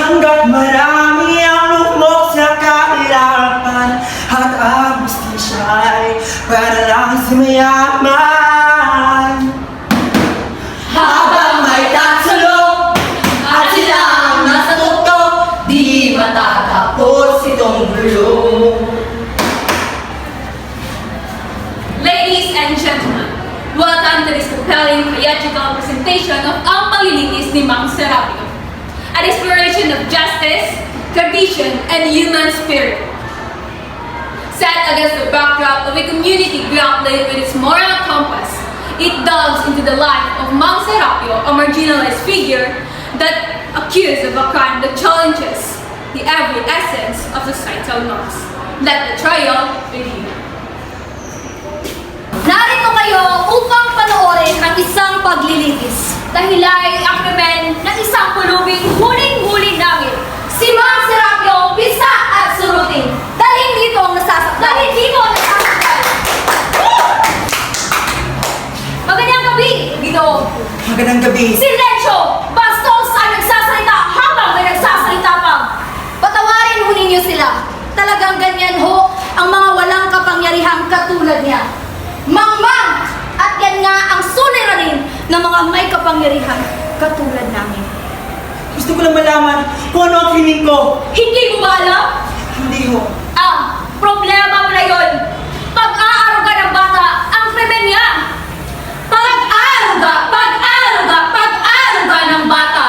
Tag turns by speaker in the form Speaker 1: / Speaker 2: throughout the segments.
Speaker 1: Hanggat marami ang lukmok sa kahirapan at ang justisya'y para lang sa mayaman.
Speaker 2: Habang may tatsulong at sila ang nasa tuktok, di matatapos itong gulong.
Speaker 3: Ladies and gentlemen, welcome to this compelling theatrical presentation of Ang Paglilitis ni Mang Serapio, an exploration of justice, tradition, and human spirit. Set against the backdrop of a community grappling with its moral compass, it delves into the life of Mang Serapio, a marginalized figure that accused of a crime that challenges the every essence of societal norms. Let the trial begin.
Speaker 2: Narito kayo upang panoorin ang isang paglilitis. Dahilay ang krimen ng isang pulubing huling-huli namin. Si Mang Serapio, pisa at surutin. Dahil dito ang nasasaktan. Magandang gabi, Ginoo.
Speaker 1: Magandang gabi.
Speaker 2: Silensyo! Bastos ang nagsasalita habang may nagsasalita pa. Patawarin ho ninyo sila. Talagang ganyan ho ang mga walang kapangyarihang katulad niya. Mangmang! At yan nga ang suliranin ng mga may kapangyarihan katulad namin.
Speaker 1: Gusto ko lang malaman kung ano ang krimen ko.
Speaker 2: Hindi mo ba alam?
Speaker 1: Hindi ho.
Speaker 2: Problema mo na yun. Pag-aaruga ng bata ang krimen niya. Pag-aaruga ng bata.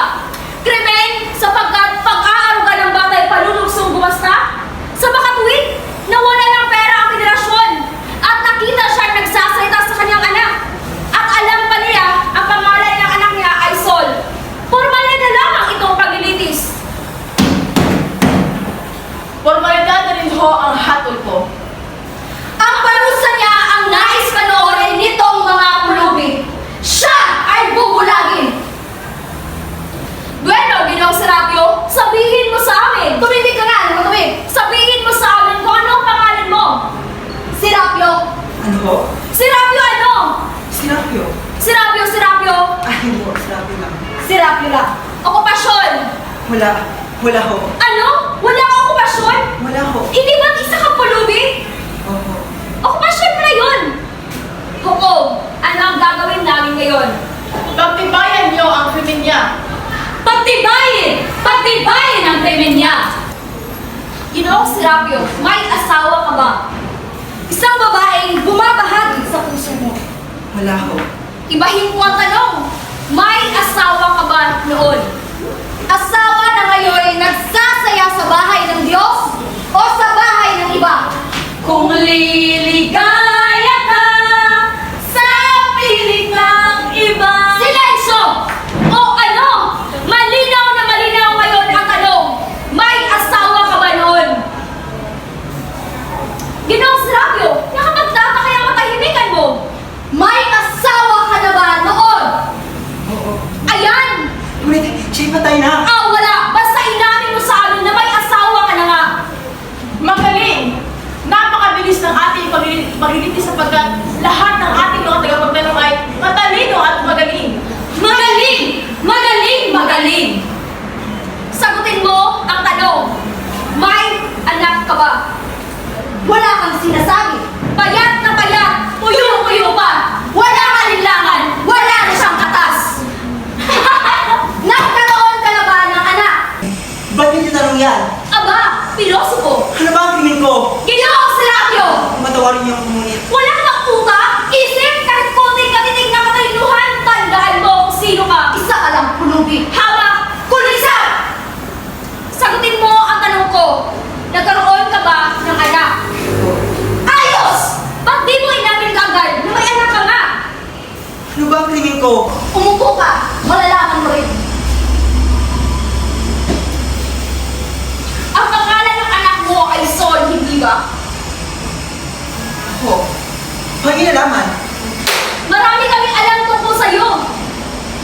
Speaker 2: Krimen sapagkat pag-aaruga ng bata ay panulugsong gumasta sa makatuwid na wala ng pera ang federasyon at nakita siya nagsasalita sa kanyang anak at alam pa niya ang pangalan ng anak niya ay Sol. Formalidad na lamang itong paglilitis.
Speaker 4: Formalidad na rin ho ang hatol ko.
Speaker 2: Ang parusa niya ang nais panoorin nitong mga pulubi. Siya ay bubulagin. Bueno, Ginoong Serapio, sabihin mo sa amin. Tumindig ka nga, tumig. Sabihin mo sa amin kung ano ang pangalan mo. Serapio.
Speaker 1: Ano ho?
Speaker 2: Serapio ano?
Speaker 1: Serapio.
Speaker 2: Serapio.
Speaker 1: Ay, hindi ho. Serapio lang.
Speaker 2: Serapio lang. Okupasyon.
Speaker 1: Wala. Wala ho.
Speaker 2: Ano? Wala kang okupasyon?
Speaker 1: Wala ho.
Speaker 2: Hindi ba isa kang pulubi?
Speaker 1: Oho.
Speaker 2: Okupasyon mo na yun. Hukom, ano ang gagawin namin ngayon?
Speaker 4: Pagtibayan niyo ang krimen niya.
Speaker 2: Pagtibayin ang krimen niya. Ginoong Serapio, may asawa ka ba? Isang babaeng bumabahagi sa puso mo.
Speaker 1: Wala ho.
Speaker 2: Ibahin ko ang tanong, may asawa ka ba noon? Asawa na ngayon nagsasaya sa bahay ng Diyos o sa bahay ng iba? Kung liligaya ka sa piling ng iba. Silensyo! O ano? Malinaw na malinaw ngayon ang tanong, may asawa ka ba noon? Ginoong Serapio, nakapagtataka ang matahimikan mo. May asawa ka na ba noon?
Speaker 1: Oo.
Speaker 2: Ayan!
Speaker 1: Wait, siya patay na.
Speaker 2: Wala! Basta inamin mo sa amin na may asawa ka na nga.
Speaker 4: Magaling! Napakabilis ng ating paglilitis sapagkat lahat ng ating mga tagapagtanong ay matalino at magaling.
Speaker 2: Magaling! Sagutin mo ang tanong. May anak ka ba? Wala kang sinasabi. Payat na payat. Uyong-uyo pa. Wala kalinlangan. Wala na siyang katas. Nagkaroon ka na ba ng anak?
Speaker 1: Ba't hindi tanong yan?
Speaker 2: Aba, pilosopo.
Speaker 1: Ano ba ang krimen ko?
Speaker 2: Ginoong Serapio!
Speaker 1: Matawarin niyo ang ngunit.
Speaker 2: Wala kang utak, isip, kahit konting katitig na katalinuhan. Tandaan mo kung sino ka. Isa ka lang pulubi. Hawak! Kulisan! Sagutin mo ang tanong ko. Nagkaroon ka ba ng anak? Ayos! Ba't di mo inamin kagad na may anak ka nga?
Speaker 1: Ano ba ang krimen ko?
Speaker 2: Umupo ka, malalaman mo rin. Ang pangalan ng anak mo ay Sol, hindi ba?
Speaker 1: Ho. Pagi nalaman.
Speaker 2: Marami kaming alam tungkol sa'yo.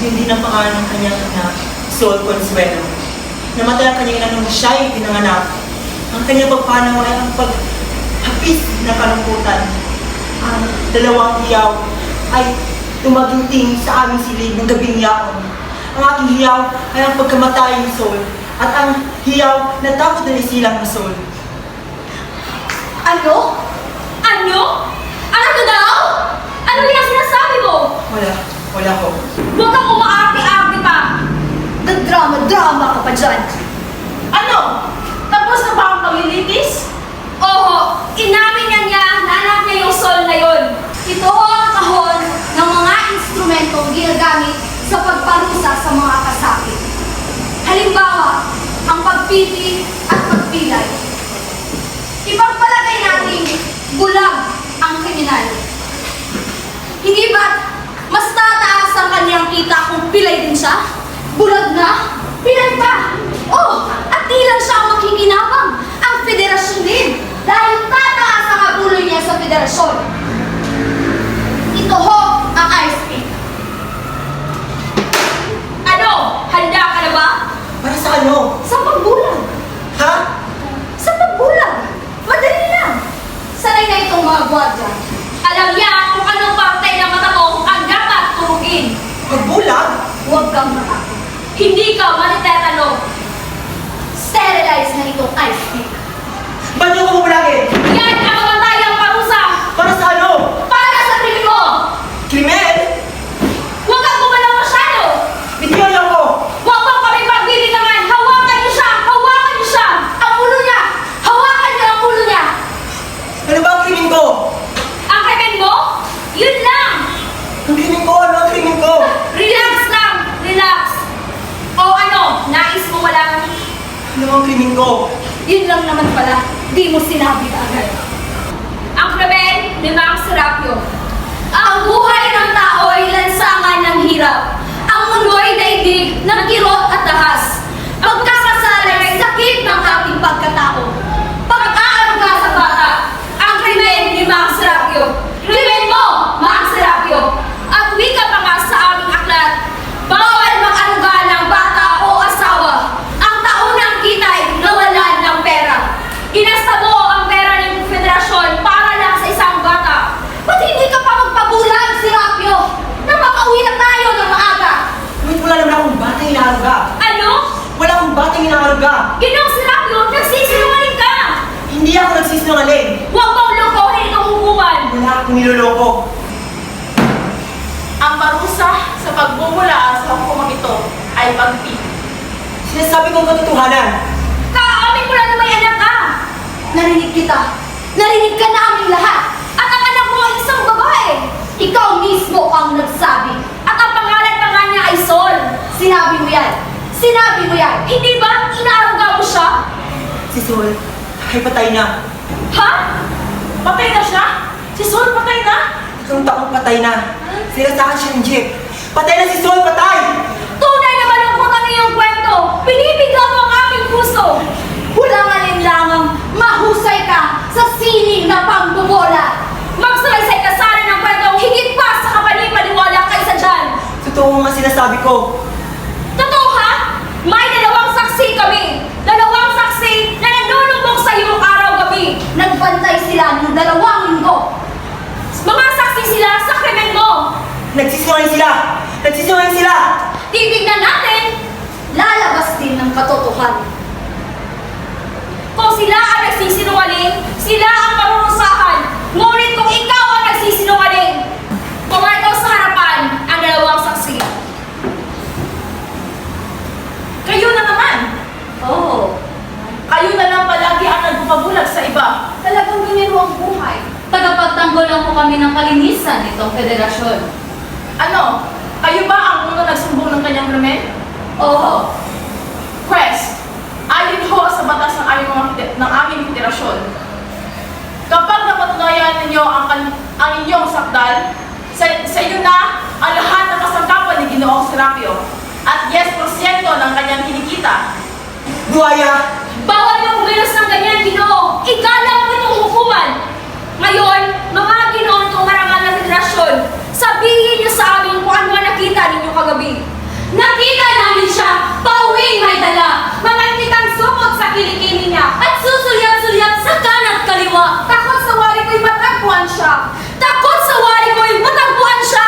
Speaker 1: Yun din ang pangalan ng kanyang anak, Sol Consuelo. Namatay ang kanyang ina nung siya ay pinanganak. Ang kanyang pagpanaw ay ang paghapis ng kalungkutan. Ang dalawang hiyaw ay tumaginting sa aming silid ng gabing yaon. Ang aking hiyaw ay ang pagkamatay ni Sol at ang hiyaw na takot na isilang na Sol.
Speaker 2: Ano? Ano? Ano daw? Ano yung sinasabi mo?
Speaker 1: Wala ko.
Speaker 2: Huwag kang umaarte-arte pa! Nagdrama-drama ka pa dyan!
Speaker 4: Ano? Tapos na ba ang paglilitis?
Speaker 2: Oo, inamin niya na anak niya yung Sol na yun. Ito ang kahon ng mga instrumentong ginagamit sa pagparusa sa mga kasakit. Halimbawa, ang pagpiti at pagpilay. Ipagpalagay natin bulag ang kriminal. Hindi ba mas tataas ang kanyang kita kung pilay din siya? Bulag na? Pilay pa! Oh, at di lang siya ang makikinabang. Ang federasyon din. Dahil tataas ang abuloy niya sa federasyon. Ito ho ang ice pick. Ano? Handa ka na ba?
Speaker 1: Para sa ano?
Speaker 2: Sa pagbulag.
Speaker 1: Ha?
Speaker 2: Sa pagbulag. Madali lang. Sanay na itong mga gwardiya. Alam niya kung anong parte ng mata mo ang dapat turugin.
Speaker 1: Pagbulag?
Speaker 2: Huwag kang matakot. Hindi ka manitetano. Sterilize na itong ice pick.
Speaker 1: Ba't niyo ko bubulagin?
Speaker 2: Yan ang mabantayang parusa
Speaker 1: Para sa ano?
Speaker 2: para sa krimen mo.
Speaker 1: Krimen?
Speaker 2: Huwag kang gumalaw masyado.
Speaker 1: Bitiyan niyo ako!
Speaker 2: Huwag mo kami pagbibintangan. Hawakan niyo siya. Hawakan niyo siya. Ang ulo niya. Hawakan niyo ang ulo niya.
Speaker 1: Ano ba ang krimen ko?
Speaker 2: Ang krimen mo? Yun lang.
Speaker 1: Ang krimen ko? Ano ang krimen ko?
Speaker 2: Relax lang. Relax. O ano? Nais mo walang...
Speaker 1: Ano ang krimen ko?
Speaker 2: Yun lang naman pala. Di mo sinabi na agad. Ang krimen ni Mang Serapio. Ang buhay ng tao ay lansangan ng hirap. Ang mundo ay daigdig ng kirot at dahas. Pagkakasalay sakit ng ating pagkatao. Pag-aaruga sa bata. Ang krimen ni Mang Serapio. Krimen mo, Mang Serapio. At wika pa nga sa aming aklat. Bawal mag-aruga ng bata o asawa. Ang taunang kita'y nawalan ng pera. Inasta mo ang pera ng federasyon para lang sa isang bata. Ba't hindi ka pa magpabulag, Serapio? Na makauwi na tayo ng maaga.
Speaker 1: Wait, wala naman akong batang inaaruga.
Speaker 2: Ano?
Speaker 1: Wala akong batang inaaruga.
Speaker 2: Ginoong Serapio, nagsisinungaling ka!
Speaker 1: Hindi ako nagsisinungaling.
Speaker 2: Huwag mong lokohin itong hukuman.
Speaker 1: Wala akong niloloko.
Speaker 4: Ang parusa sa pagbubula sa hukumang ito ay pagpili.
Speaker 1: Sinasabi kong katotohanan.
Speaker 2: Kaamin mo na na may anak ka. Narinig kita. Narinig ka namin lahat. At ang anak mo ay isang babae. Ikaw mismo ang nagsabi. At ang pangalan pa nga niya ay Sol. Sinabi mo yan. Sinabi mo yan. Hindi ba inaaruga mo siya?
Speaker 1: Si Sol ay patay na.
Speaker 2: Ha?
Speaker 4: Patay na siya? Si Sol patay na?
Speaker 1: Isang taong patay na. Sinasakan siya ng jeep. Patay na si Sol! Patay!
Speaker 2: Tunay na malungkot ang iyong kwento. Pinipigaw mo ang aming puso. Walang alinlangang mahusay ka sa sining na pambobola. Magsalaysay ka sana ng kwentong higit pa sa kapani-paniwala kaysa dyan.
Speaker 1: Totoo nga sinasabi ko.
Speaker 2: Totoo ha? May dalawang saksi kami. Dalawang saksi na nanunubog sa iyong araw-gabi. Nagbantay sila ng 2 linggo. Mga saksi sila sa krimen mo.
Speaker 1: Nagsisinungaling sila! Nagsisinungaling sila!
Speaker 2: Titignan natin. Lalabas din ng katotohanan. Kung sila ang nagsisinungaling, sila ang parurusahan. Ngunit kung ikaw ang nagsisinungaling, pumarito sa harapan ang dalawang saksi.
Speaker 4: Kayo na naman!
Speaker 2: Oh,
Speaker 4: Kayo na lang palagi ang nagpapabulag sa iba.
Speaker 2: talagang ganyan ho ang buhay. Tagapagtanggol lang po kami ng kalinisan nitong federasyon.
Speaker 4: Ano? Kayo ba ang unang nagsumbong ng kanyang krimen?
Speaker 2: Oo.
Speaker 4: Quest, ayon ho sa batas ng aming federasyon. Kapag napatunayan ninyo ang inyong sakdal, sa inyo na ang lahat ng kasangkapan ni Ginoong Serapio at 10% ng kanyang kinikita.
Speaker 1: Buhaya!
Speaker 2: Bawal na kumilos ng ganyan, Ginoo. Ikala mo itong hukuman. Ngayon, mga Ginoon itong marangal na federasyon, sabihin niyo sa amin kung ano ang nakita ninyo kagabi. Nakita namin siya, pauwing may dala, mga kitang sumot sa kilikili niya, at susulyap-sulyap sa kanan at kaliwa. Takot sa wali ko'y matagpuan siya. Takot sa wali ko'y matagpuan siya.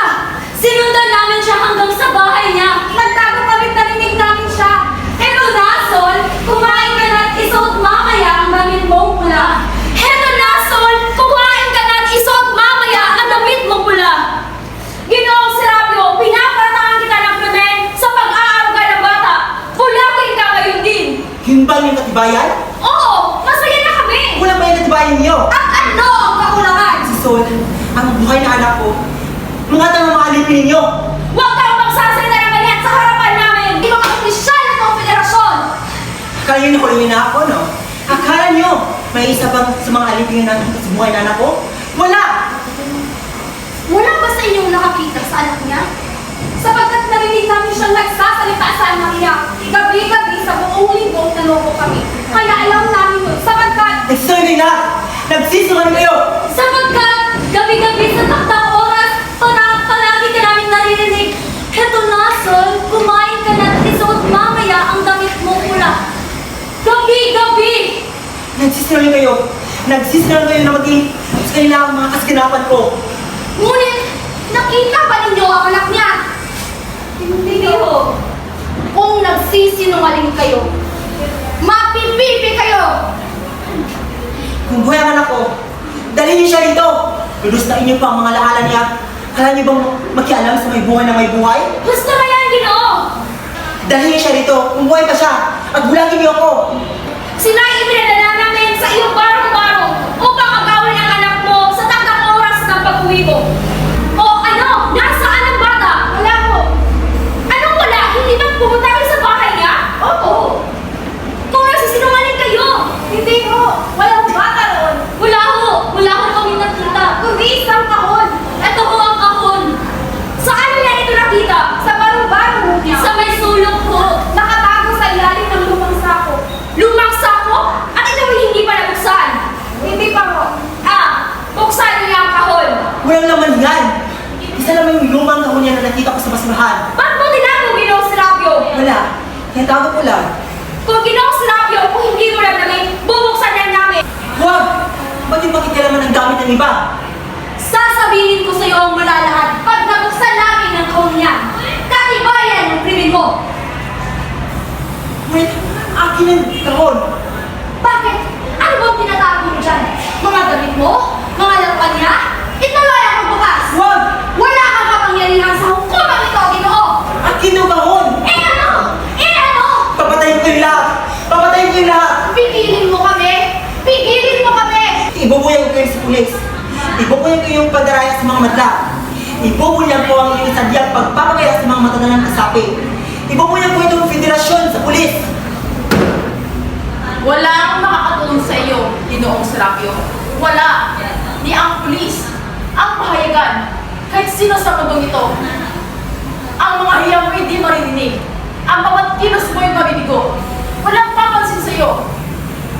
Speaker 2: Sinundan namin siya hanggang sa bahay niya. Nagtago kami narinig namin siya. Pero Nasol,
Speaker 1: ba ang inyong katibayan?
Speaker 2: Oo! Masaya na kami!
Speaker 1: Kulang ba yung katibayan niyo?
Speaker 2: At ano ang kakulangan?
Speaker 1: Si Sol, ang buhay na anak ko, mga tangang mga alipin ninyo.
Speaker 2: Huwag kang magsasalita ng ganyan sa harapan namin! Di ba opisyal na itong federasyon?
Speaker 1: Akala nyo nakulong yun na ako, no? Akala nyo, may isa bang sa mga alipin na sa buhay na anak ko? Wala!
Speaker 2: Wala ba sa inyong nakakita sa anak niya? Sapagkat narinig namin siyang nagsasalita sa anak niya, gabi-gabi sa buong linggo naloko kami. Kaya alam namin yun, sapagkat
Speaker 1: Nagsasabi na! Nagsisungan kayo!
Speaker 2: gabi-gabi sa takdang oras, palagi ka namin naririnig. Heto na, Sol, kumain ka na at isuot mamaya ang damit mo pula. Gabi-gabi!
Speaker 1: Nagsisungan kayo! Nagsisungan kayo na maging sa kailangan mga kasganapan ko!
Speaker 2: Ngunit, nakita ba ninyo ang anak niya? Hindi ho. Kung nagsisinungaling kayo, mapipipi kayo!
Speaker 1: Kung buhay ang anak ko, dalhin niyo siya rito! Lulustahin niyo pa ang mga lahala niya. Kala niyo bang makialam sa may buhay na may buhay?
Speaker 2: Gusto na yan, Ginoo!
Speaker 1: Dalhin niyo siya rito kung buhay pa siya at bulagin niyo ako!
Speaker 2: Sinaiinadala namin sa iyong barong-barong upang agawin ang anak mo sa takdang oras ng pag-uwi mo. O ano? Nasaan ang bata? Wala ko. Anong wala? Hindi ba pumunta kayo sa bahay niya? Oo. Kung nagsisinungaling kayo. Hindi ho. Walang bata roon. Wala ho. Wala ho kami nakita. Kundi isang kahon. Ito ho ang kahon. Saan niya ito nakita? Sa barong-barong niya. Sa may sulok ho. Nakatago sa ilalim ng lumang sako. Lumang sako? At ito ay hindi pa nabuksan. Hindi pa ho. Buksan niya ang kahon.
Speaker 1: Walang naman yan! Isa naman yung lumang kahon niya na nakita ko sa basurahan.
Speaker 2: Ba't mo tinago, Ginoong Serapio?
Speaker 1: Wala. Tinatago ko lang.
Speaker 2: Kung Ginoong Serapio, kung hindi mo lang namin, bubuksan yan namin.
Speaker 1: Huwag! Ba't yung pakikialaman ang gamit ng iba?
Speaker 2: Sasabihin ko sa iyo ang malalahat pag nabuksan namin ang kahon niya. Katibayan ang krimen mo.
Speaker 1: Wait, akin ang kahon!
Speaker 2: Bakit? Ano bang tinatago mo dyan? Mga damit mo? Mga laruan niya? Ituloy ang magbukas.
Speaker 1: Huwag!
Speaker 2: Wala kang kapangyarihan sa hukumang ito, Ginoo.
Speaker 1: Akin ang kahon!
Speaker 2: Eh ano? Eh ano?
Speaker 1: Papatayin ko yung lahat! Papatayin ko yung lahat!
Speaker 2: Pigilin mo kami! Pigilin mo kami!
Speaker 1: Ibubuyag ko kayo sa pulis. Ibubuyag ko yung pagdaraya sa mga madla. Ibubuyag ko ang inyong sadyang pagpapagaya sa mga matatalang kasapi. Ibubuyag ko itong federasyon sa pulis.
Speaker 4: Walang makakatulong sa iyo, Ginoong Serapio. Wala. Ni ang pulis, ang pahayagan, kahit sino sa mundong ito. Ang mga hiya mo hindi maririnig. Ang bawat kilos mo ay mabibigo. Walang papansin sa iyo.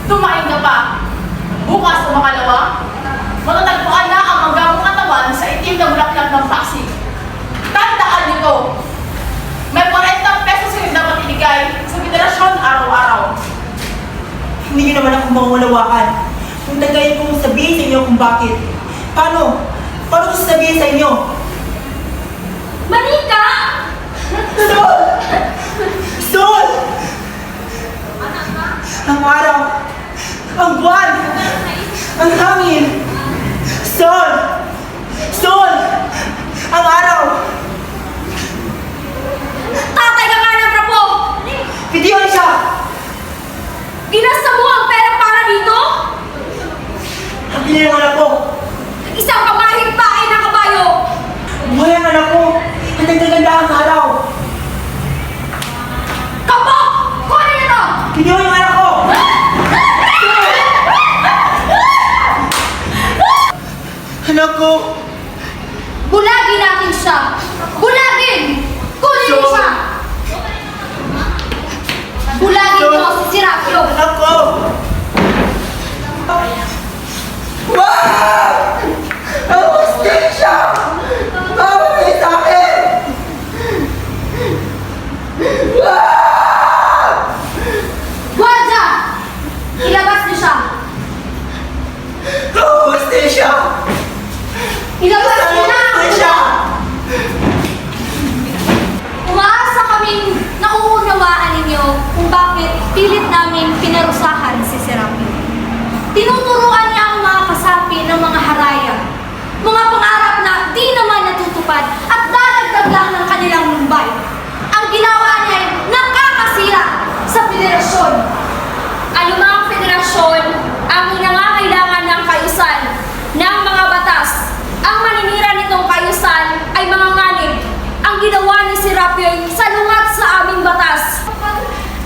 Speaker 4: Tumain ka pa. Bukas sa makalawa, matatagpuan na ang manggamong katawan sa itim na bulaklak ng Pasig. Tandaan nito. May 40 pesos yung dapat ibigay sa federasyon araw-araw.
Speaker 1: Hindi nyo naman ako mawawalawakan. Kung tagayin kong sabihin sa inyo kung bakit. Paano? Paano ko sasabihin sa inyo?
Speaker 2: Manika!
Speaker 1: Sol! Sol! Ang araw, ang buwan, ang hangin. Sol! Sol! Ang araw!
Speaker 2: Tatay ka nga ng rapo!
Speaker 1: Bitiwan siya!
Speaker 2: Ginasta mo ang pera para dito?
Speaker 1: Ang pinili ng anak ko!
Speaker 2: Isang pamahigpain na kabayo!
Speaker 1: Buhay ang anak ko! Ang nagaganda ang araw!
Speaker 2: Kapo! Kunin niyo to!
Speaker 1: Bitiwan yung anak ko! Anak ko!
Speaker 2: Bulagin natin siya! Bulagin! Kunin niyo siya! Bulagin niyo si Serapio!
Speaker 1: Anak ko! Wow! Ang hostisya! Bawa kayo sa akin! Wow!
Speaker 2: Guardia! Ilabas niyo siya!
Speaker 1: Ang hostisya!
Speaker 2: Ilabas niyo na!
Speaker 1: Ang hostisya!
Speaker 2: Umaasa kaming nauunawaan ninyo kung bakit pilit namin pinarusahan si Serapio. Tinuturuan niya ang mga kasapi ng mga haraya, mga pangarap na di naman natutupad at dadagdag lang ng kanilang lumbay. Ang ginawa niya ay nakakasira sa federasyon. limang federasyon ang nangangailangan ng kayusan ng mga batas. Ang maninira nitong kayusan ay mga nganib. Ang ginawa ni Serapio ay salungat sa aming batas.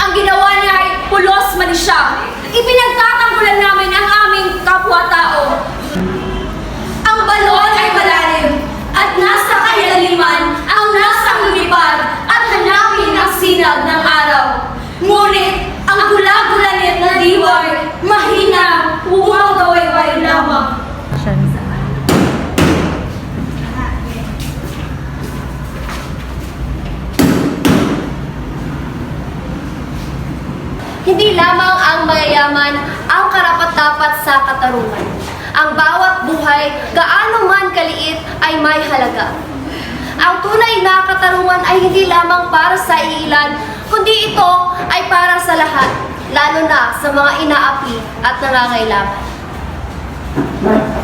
Speaker 2: Ang ginawa niya ay pulos manisya. Ipinagtatanggulan namin ang aming kapwa-tao. Ang balon ay malalim at nasa kailaliman ang nasang lipad at hanapin ang sinag ng araw. Ngunit ang gula-gulanit na diway, mahina, umagawayway lamang. Hindi lamang ang mayayaman ang karapat-dapat sa katarungan. Ang bawat buhay, gaano man kaliit, ay may halaga. Ang tunay na katarungan ay hindi lamang para sa iilan, kundi ito ay para sa lahat, lalo na sa mga inaapi at nangangailangan.